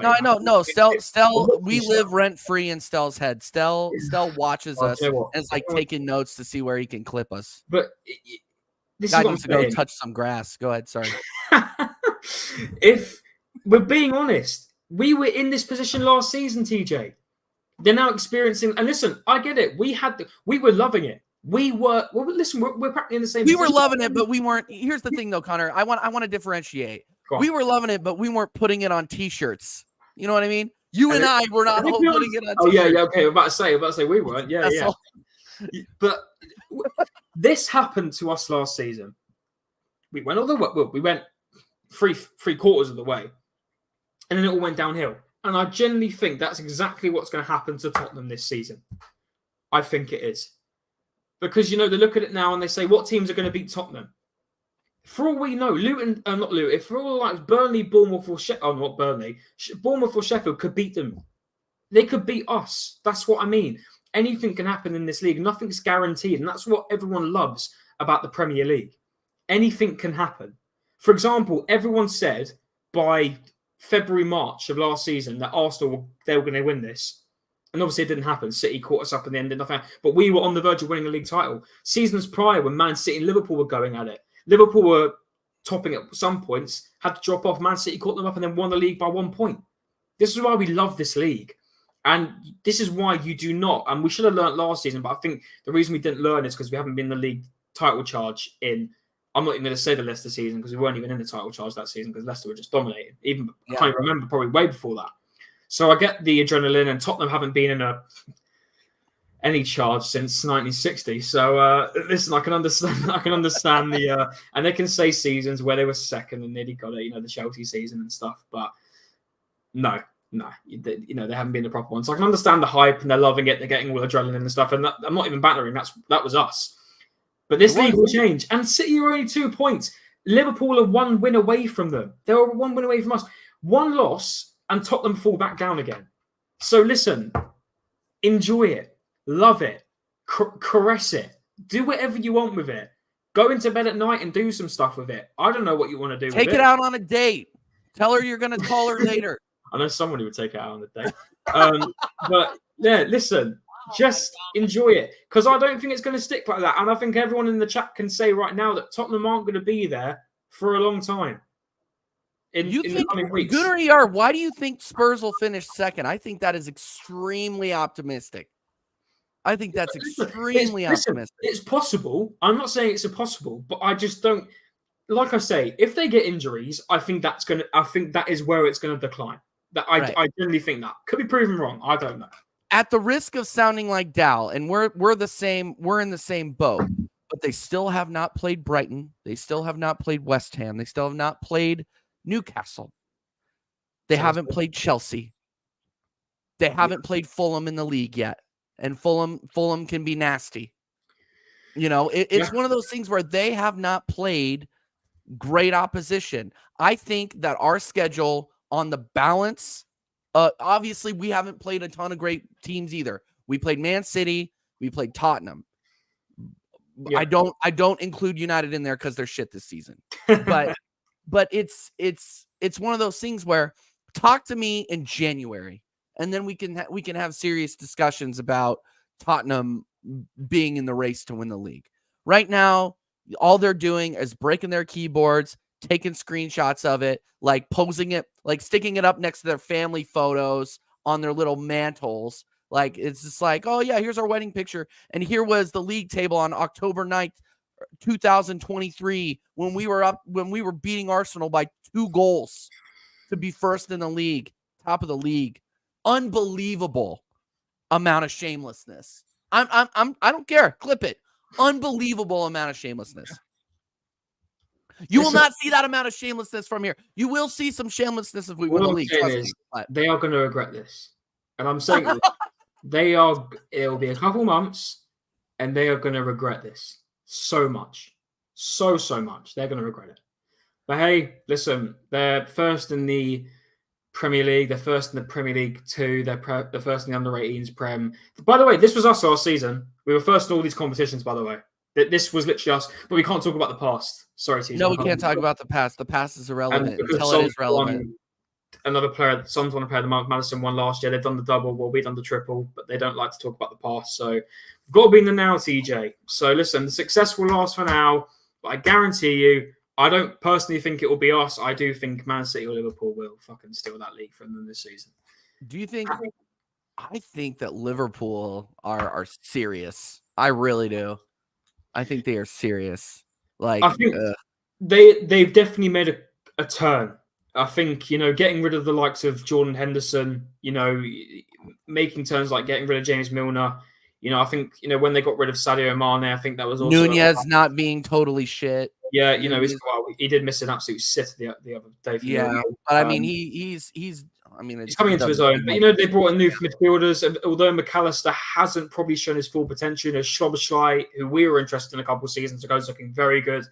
No. Stell, we live rent free in Stell's head. Stell watches us and is like taking notes to see where he can clip us. But this God is what needs I'm to saying. Go touch some grass. Go ahead. Sorry. If we're being honest, we were in this position last season, TJ. They're now experiencing, and listen, I get it. We were loving it. We're practically in the same. We were loving it, but we weren't. Here's the thing, though, Connor. I want to differentiate. We were loving it, but we weren't putting it on T-shirts. You know what I mean? You and I were not putting it on. Oh yeah, okay. I'm about to say we weren't. Yeah. But this happened to us last season. We went all the way. We went three quarters of the way, and then it all went downhill. And I genuinely think that's exactly what's going to happen to Tottenham this season. I think it is. Because, they look at it now and they say, what teams are going to beat Tottenham? For all we know, not Luton, if for all like Burnley, Bournemouth, or Bournemouth or Sheffield could beat them. They could beat us. That's what I mean. Anything can happen in this league. Nothing's guaranteed. And that's what everyone loves about the Premier League. Anything can happen. For example, everyone said by February, March of last season that Arsenal, they were going to win this. And obviously it didn't happen. City caught us up in the end, did nothing. But we were on the verge of winning a league title. Seasons prior, when Man City and Liverpool were going at it, Liverpool were topping at some points, had to drop off. Man City caught them up and then won the league by 1 point. This is why we love this league. And this is why you do not. And we should have learned last season, but I think the reason we didn't learn is because we haven't been in the league title charge in, I'm not even going to say the Leicester season because we weren't even in the title charge that season because Leicester were just dominating. I can't even remember, probably way before that. So I get the adrenaline, and Tottenham haven't been in any charge since 1960. So listen, I can understand. I can understand the and they can say seasons where they were second and nearly got it, the Chelsea season and stuff. But no, they haven't been the proper ones. So I can understand the hype and they're loving it. They're getting all adrenaline and stuff. And I'm not even battering. That was us. But this league will change. And City are only 2 points. Liverpool are 1 win away from them. They were 1 win away from us. 1 loss, and Tottenham fall back down again. So listen, enjoy it, love it, caress it, do whatever you want with it. Go into bed at night and do some stuff with it. I don't know what you want to do. Take it out on a date. Tell her you're going to call her later. I know someone who would take it out on a date. But yeah, listen, just enjoy it because I don't think it's going to stick like that. And I think everyone in the chat can say right now that Tottenham aren't going to be there for a long time. In the coming weeks. Good or ER, why do you think Spurs will finish second? I think that is extremely optimistic. I think that's extremely optimistic. It's possible. I'm not saying it's impossible, but I just don't. Like I say, if they get injuries, I think that is where it's going to decline. I generally think that could be proven wrong. I don't know. At the risk of sounding like Dal, and we're the same. We're in the same boat, but they still have not played Brighton. They still have not played West Ham. They still have not played Newcastle. They haven't played Chelsea. They haven't played Fulham in the league yet. And Fulham can be nasty. It's one of those things where they have not played great opposition. I think that our schedule on the balance, obviously we haven't played a ton of great teams either. We played Man City, we played Tottenham. Yeah. I don't include United in there because they're shit this season. But it's one of those things where talk to me in January, and then we can have serious discussions about Tottenham being in the race to win the league. Right now, all they're doing is breaking their keyboards, taking screenshots of it, like posing it, like sticking it up next to their family photos on their little mantles. Like it's just like, oh yeah, here's our wedding picture, and here was the league table on October 9th. 2023 when we were beating Arsenal by 2 goals to be first in the league, top of the league. Unbelievable amount of shamelessness. I don't care. Clip it. Unbelievable amount of shamelessness. You will not see that amount of shamelessness from here. You will see some shamelessness if we win the league. They are going to regret this. And I'm saying it'll be a couple months and they are going to regret this. So much. So much. They're going to regret it. But hey, listen, they're first in the Premier League. They're first in the Premier League 2. They're first in the under-18s Prem. By the way, this was us last season. We were first in all these competitions, by the way. This was literally us. But we can't talk about the past. Sorry, TJ. No, we can't talk about the past. The past is irrelevant until it is relevant. Another player, Suns won a player of the month. Madison won last year. They've done the double. Well, we've done the triple, but they don't like to talk about the past. So we've got to be in the now, TJ. So listen, the success will last for now, but I guarantee you, I don't personally think it will be us. I do think Man City or Liverpool will fucking steal that league from them this season. Do you think? I think that Liverpool are serious. I really do. I think they are serious. Like I think they've definitely made a turn. I think, getting rid of the likes of Jordan Henderson, making turns like getting rid of James Milner. I think, when they got rid of Sadio Mane, I think that was also Nunez not being totally shit. Yeah, he did miss an absolute sit the other day. Yeah, but I mean, he's coming into his own. But they brought in new midfielders, and although McAllister hasn't probably shown his full potential, Szoboszlai, who we were interested in a couple of seasons ago, is looking very good.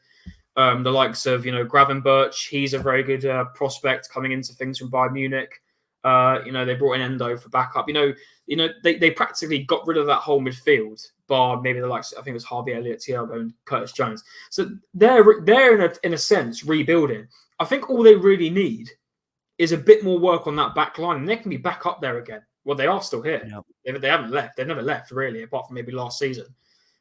The likes of Gravenberch, he's a very good prospect coming into things from Bayern Munich. They brought in Endo for backup. They practically got rid of that whole midfield, bar maybe the likes. I think it was Harvey Elliott, Thiago, and Curtis Jones. So they're in a sense rebuilding. I think all they really need is a bit more work on that back line, and they can be back up there again. Well, they are still here. Yep. They haven't left. They've never left, really, apart from maybe last season.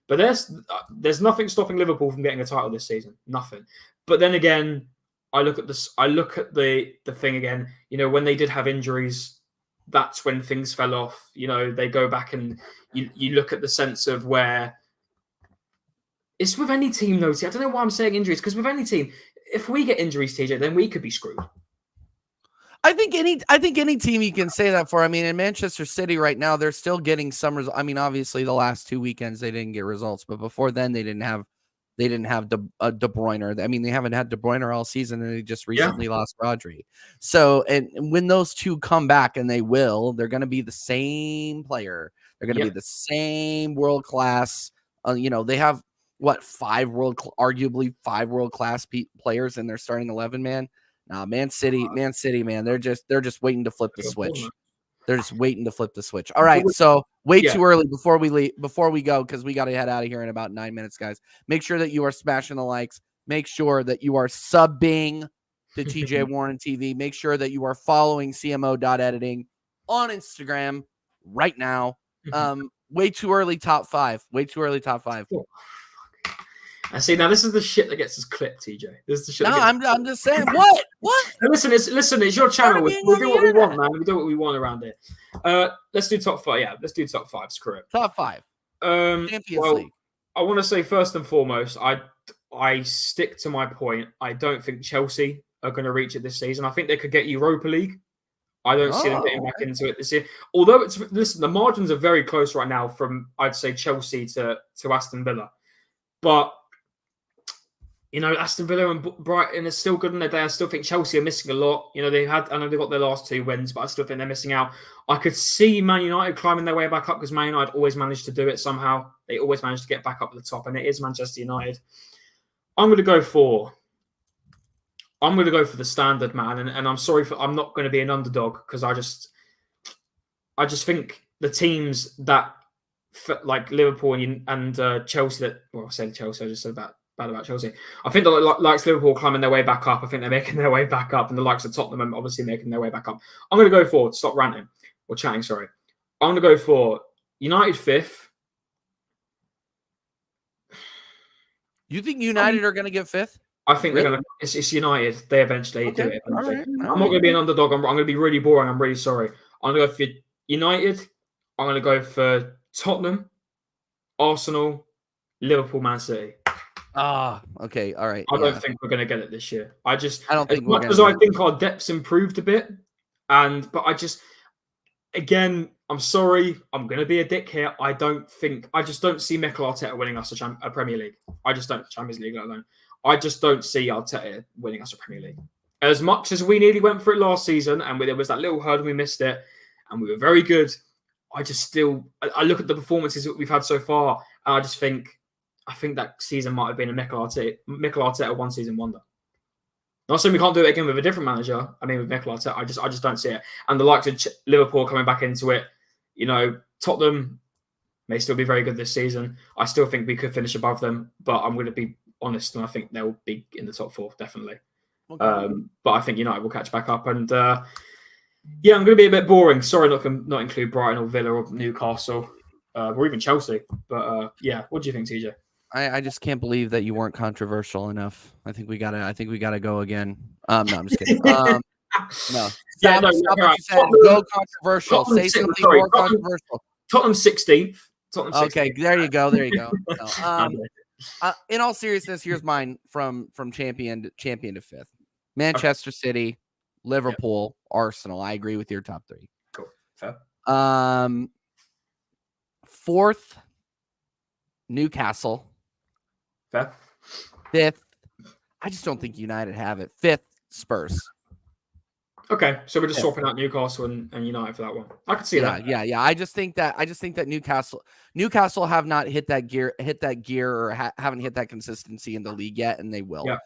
But there's nothing stopping Liverpool from getting a title this season. Nothing. But then again, I look at this. I look at the thing again. When they did have injuries, that's when things fell off. They go back and you look at the sense of where it's with any team, though. I don't know why I'm saying injuries, because with any team, if we get injuries, TJ, then we could be screwed. I think any team you can say that for. I mean, in Manchester City right now, they're still getting some results. I mean, obviously the last 2 weekends they didn't get results, but before then they didn't have De Bruyne. I mean, they haven't had De Bruyne all season, and they just recently lost Rodri. So, and when those two come back, and they're going to be the same player. They're going to be the same world class. They have arguably five world class players in their starting 11. Man City, man, they're just waiting to flip the switch. They're just waiting to flip the switch. All right, so too early before we go, because we got to head out of here in about 9 minutes, guys. Make sure that you are smashing the likes. Make sure that you are subbing to TJ Warren TV. Make sure that you are following CMO.editing on Instagram right now. Way too early top five. I see. Now this is the shit that gets us clipped, TJ. This is the shit. No, I'm just saying. What? Now, listen, it's your channel. We do what we want, man. We do what we want around it. Let's do top five. Yeah, let's do top five. Screw it. Top five. Champions League. I want to say first and foremost, I stick to my point. I don't think Chelsea are going to reach it this season. I think they could get Europa League. I don't see them getting back into it this year. Although the margins are very close right now from, I'd say, Chelsea to Aston Villa, but. Aston Villa and Brighton are still good in their day. I still think Chelsea are missing a lot. I know they've got their last 2 wins, but I still think they're missing out. I could see Man United climbing their way back up, because Man United always managed to do it somehow. They always managed to get back up at the top, and it is Manchester United. I'm going to go for the standard, man. And I'm sorry I'm not going to be an underdog, because I just think the teams that like Liverpool and Chelsea I said Chelsea. I just said bad about Chelsea. I think the likes Liverpool climbing their way back up. I think they're making their way back up, and the likes of Tottenham are obviously making their way back up. I'm going to go for, stop ranting or chatting, sorry. I'm going to go for United 5th. You think United are going to get 5th? I think they're going to. It's United. They eventually do it. All right. I'm not going to be an underdog. I'm going to be really boring. I'm really sorry. I'm going to go for United. I'm going to go for Tottenham, Arsenal, Liverpool, Man City. Okay, all right. I don't think we're going to get it this year. I don't think as much as I think our depth's improved a bit, but again, I'm sorry, I'm going to be a dick here. I just don't see Mikel Arteta winning us a Premier League. I just don't. Champions League, let alone. I just don't see Arteta winning us a Premier League. As much as we nearly went for it last season, and there was that little hurdle, we missed it, and we were very good. I look at the performances that we've had so far, and I think that season might have been a Mikel Arteta one season wonder. Not saying we can't do it again with a different manager. I mean, with Mikel Arteta, I just don't see it. And the likes of Liverpool coming back into it, Tottenham may still be very good this season. I still think we could finish above them, but I'm going to be honest, and I think they'll be in the top 4, definitely. Okay. But I think United will catch back up, and I'm going to be a bit boring. Sorry, not include Brighton or Villa or Newcastle, or even Chelsea. But what do you think, TJ? I just can't believe that you weren't controversial enough. I think we gotta go again. No, I'm just kidding. No. Stop what you said. Go controversial. Say something more controversial. Tottenham 16th. Okay, there you go. No. In all seriousness, here's mine from champion to 5th. Manchester City, Liverpool, Arsenal. I agree with your top 3. Cool. Fair. 4th, Newcastle. Fair. 5th, I just don't think United have it. 5th, Spurs. Okay, so we're just swapping out Newcastle and United for that one. I could see that. Yeah. I just think that Newcastle have not hit that gear, or haven't hit that consistency in the league yet, and they will. Yeah.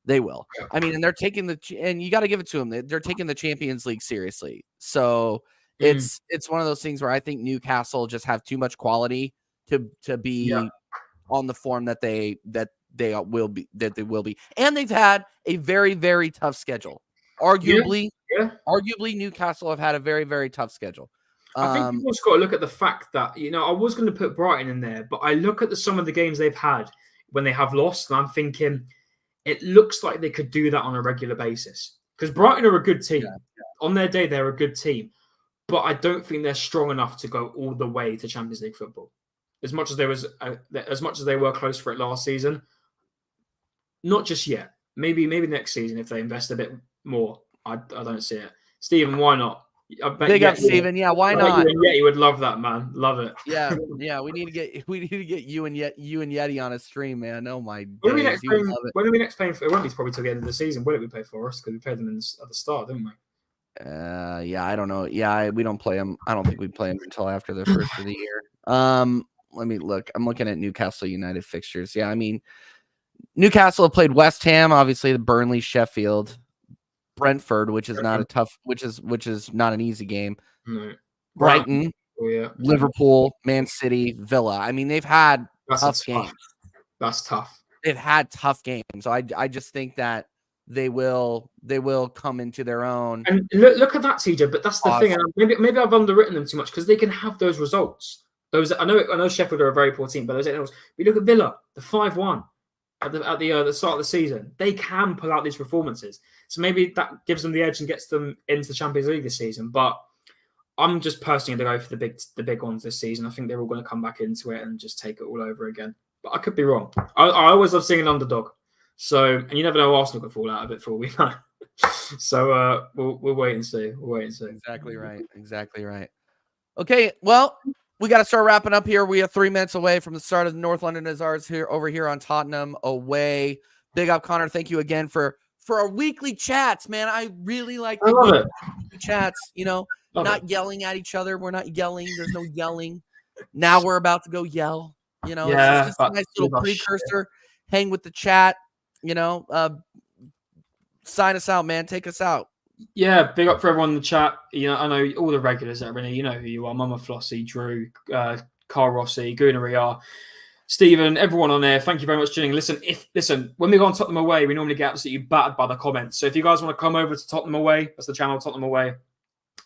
They will. Yeah. I mean, and they're taking and you got to give it to them. They're taking the Champions League seriously. So it's one of those things where I think Newcastle just have too much quality to be on the form that they will be. And they've had a very, very tough schedule. Arguably, Newcastle have had a very, very tough schedule. I think you've also got to look at the fact that, I was going to put Brighton in there, but I look at some of the games they've had when they have lost, and I'm thinking it looks like they could do that on a regular basis. Because Brighton are a good team. Yeah. On their day, they're a good team. But I don't think they're strong enough to go all the way to Champions League football. As much as they were close for it last season, not just yet. Maybe next season if they invest a bit more. I don't see it. Stephen, why not? Big up, Steven. Yeah, why not? Yeah, you would love that, man. Love it. Yeah. We need to get you and Yeti on a stream, man. Oh my When are we days. next playing for? It won't be probably till the end of the season. Will it be play for us? Because we played them at the start, didn't we? Yeah, I don't know. Yeah, we don't play them. I don't think we play them until after the first of the year. Let me look. I'm looking at Newcastle United fixtures. Yeah, I mean, Newcastle have played West Ham, obviously the Burnley, Sheffield, Brentford, which is not a tough, which is not an easy game. No. Brighton, yeah. Liverpool, Man City, Villa. I mean, they've had tough games. That's tough. They've had tough games. So I just think that they will come into their own. And look at that, TJ. But that's the thing. And maybe I've underwritten them too much because they can have those results. I know Sheffield are a very poor team, but we look at Villa, the 5-1 at the start of the season. They can pull out these performances. So maybe that gives them the edge and gets them into the Champions League this season. But I'm just personally going to go for the big ones this season. I think they're all going to come back into it and just take it all over again. But I could be wrong. I always love seeing an underdog. So, and you never know, Arsenal could fall out of it for all we know. So we'll wait and see. Exactly right. Okay, well, we got to start wrapping up here. We are 3 minutes away from the start of the North London Azars over here on Tottenham away. Big up, Connor. Thank you again for our weekly chats, man. I really like the weekly chats. Not yelling at each other. We're not yelling. There's no yelling. Now we're about to go yell. It's just a nice little precursor. Hang with the chat. Sign us out, man. Take us out. Yeah, big up for everyone in the chat. I know all the regulars that are in here. You know who you are. Mama Flossie, Drew, Carl Rossi, Gunnar, Stephen, everyone on there. Thank you very much for tuning in. Listen, when we go on Tottenham Away, we normally get absolutely battered by the comments. So if you guys want to come over to Tottenham Away, that's the channel Tottenham Away,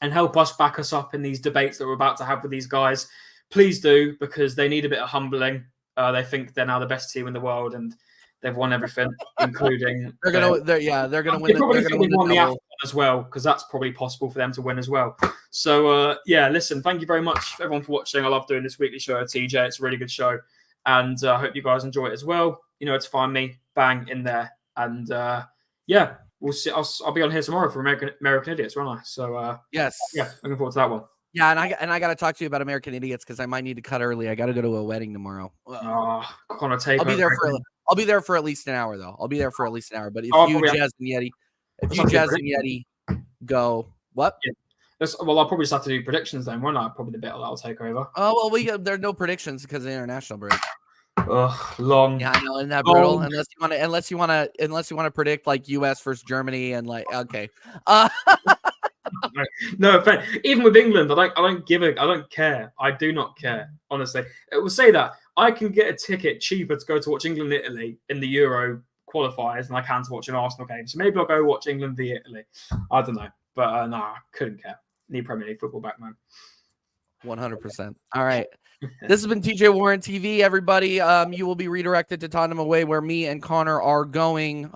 and help us back us up in these debates that we're about to have with these guys, please do, because they need a bit of humbling. They think they're now the best team in the world and they've won everything, including they're gonna win. They're gonna win the AFCON as well, because that's probably possible for them to win as well. So listen, thank you very much everyone for watching. I love doing this weekly show at TJ. It's a really good show, and I hope you guys enjoy it as well. It's find me bang in there, and we'll see. I'll be on here tomorrow for American Idiots, won't I? So yes, looking forward to that one. Yeah, and I got to talk to you about American Idiots because I might need to cut early. I got to go to a wedding tomorrow. I'll be there for at least an hour though. But if you Jazz and Yeti go, what? Yeah. I'll probably just have to do predictions then, won't I? Probably the bit that'll take over. Oh well, there are no predictions because of the international break. Long. Yeah, I know, isn't that brutal? Unless you want to predict like U.S. versus Germany and like okay. No offense. Even with England, I don't care. I do not care. Honestly, it will say that I can get a ticket cheaper to go to watch England and Italy in the Euro qualifiers than I can to watch an Arsenal game. So maybe I'll go watch England v Italy. I don't know, but no, I couldn't care. Need Premier League football back, man. 100%. All right. This has been TJ Warren TV, everybody. You will be redirected to Tottenham Away, where me and Connor are going.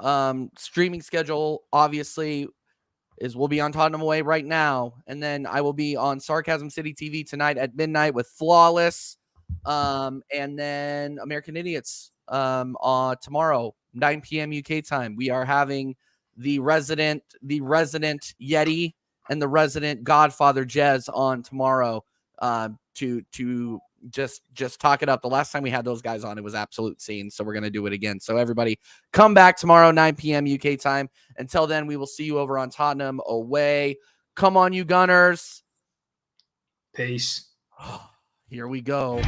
Streaming schedule, obviously, we'll be on Tottenham Away right now, and then I will be on Sarcasm City TV tonight at midnight with Flawless, and then American Idiots tomorrow 9 p.m. UK time. We are having the resident Yeti and the resident Godfather Jez on tomorrow to just talk it up. The last time we had those guys on, it was absolute scene. So we're going to do it again. So everybody come back tomorrow, 9 p.m. UK time. Until then, we will see you over on Tottenham Away. Come on, you Gunners. Peace. Here we go.